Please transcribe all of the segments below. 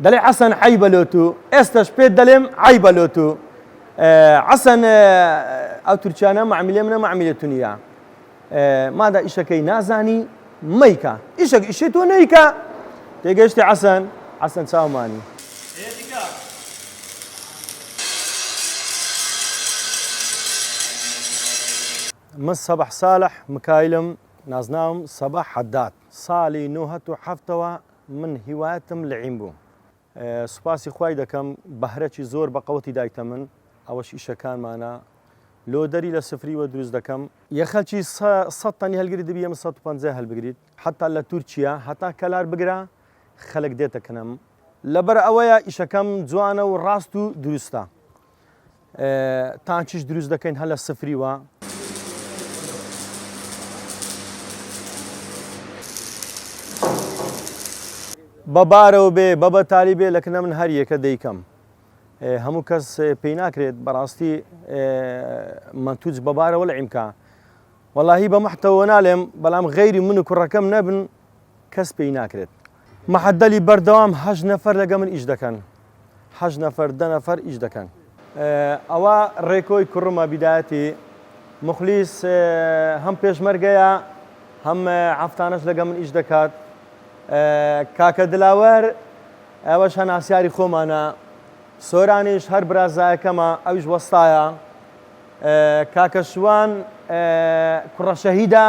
دلي حسن حيبلوتو استش بيت دلم عيبلوتو حسن او تركيانا معامله من معاملتونيا ماذا إشكي نازاني ميكا إشتو نيكا تيجيشتي حسن ساوماني من صباح صالح مكايلم نازناهم صباح حداد صالي نوهتو حفتوا من هوايتم لعيمبو سپاسی خوای دەکەم بەهرەی زۆر بە قەوەتی دایتە من ئەوەش ئیشەکانمانە لۆدەری لە سفریوە دروست دەکەم یەخەلکی 100 تەنی هەلگری دەبی ئەمە 150 هەلبگریت حتا لە تورکیا هەتا کەلار بگرا خەڵک دێتە کنەم لەبەر ئەوەیە ئیشەکەم جوانە و ڕاست و دروستە تانچیش دروست دەکەین هە لە سفریوە بەبارەوە بێ بەبەتالی بێ لەکنە من هەر یەکە دەیکەم هەموو کەس پێی ناکرێت بەڕاستی منتوج بەبارەوە لە عیمکە وەڵاهی بە مەحتەوە نالێم بەڵام غەیری من و کوڕەکەم نەبن کەس پێی ناکرێت مەحەدەلی بەردەوام 8 نەفەر لەگە من ئیش دەکەن 8 نەفەر 10 نەفەر ئیش دەکەن ئەوە ڕێکۆی کوڕمە بیدایەتی مخلیس هەم پێشمەرگەیە هەم هەفتانەش لەگە من ئیش دەکات کاکە دلاوەر ئەوەش هەناسیاری خۆمانە سۆرانیش هەر برازایەکەمە ئەویش وەستایە کاکە شوان کوڕە شەهیدە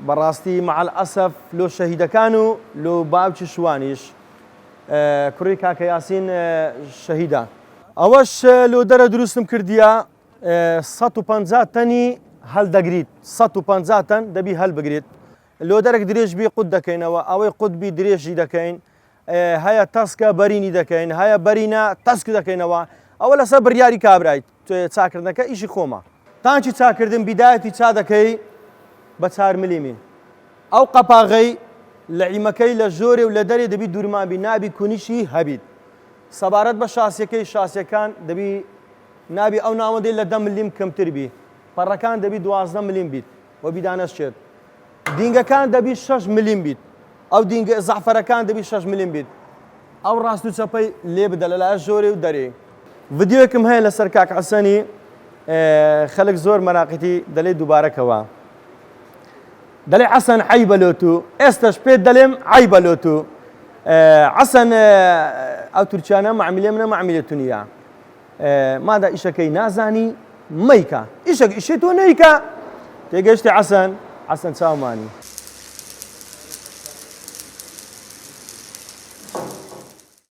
بەڕاستی مەعەل ئەسەف لۆ شەهیدەکان و لۆ باوکی شوانیش کوڕی کاکە یاسین شەهیدە ئەوەش لۆ دەرە دروستم کردیە 150 تەنی هەڵدەگریت 150 تەن دەبی هەڵبگریت لۆ دەرێک درێژ بی قوت دەکەینەوە ئەوەی قوتبی درێژی دەکەین هەیە تەسکە بەرینی دەکەین هەیە بەرینە تەسک دەکەینەوە ئەوە لەسەر بڕیاری کابرایت چاکردنەکە ئیشی خۆمە تانچی چاکردن بیدایەتی چا دەکەی بە 4 ملیمی ئەو قەپاغەی لە عیمەکەی لە ژۆرێ و لە دەرێ دەبی دوورمانبی نابی کونیشی هەبیت سەبارەت بە شاسیەکەی شاسیەکان دەبی نابی ئەو ناوەندەی لە 10 ملیم کەمتر بی پەڕەکان دەبی 12 ملیم بیت وە بیدانەشێت دینگەکان دەبی 6 ملیم بیت ئەو دینگە زەعفەرەکان دەبی 6 ملیم بیت ئەو ڕاست و چەپەی لێ بدە لەلایە ژۆرێ و دەرێ ڤیدیۆیەکم هەیە لەسەر کاک حەسەنی خەڵک زۆر مەراقیتی دەڵێ دووبارەکەوە دەڵێ حەسەن عەیبەلۆتو ئێستش پێت دەڵێم عەیبەلۆتو حەسەن ئەو تورکیانە معاملێ منە معاملەتونیە ماذا ئیشەکەی نازانی مەیکە ئیشێ تۆ نەیکە تێگەشتی حەسەن چاومانی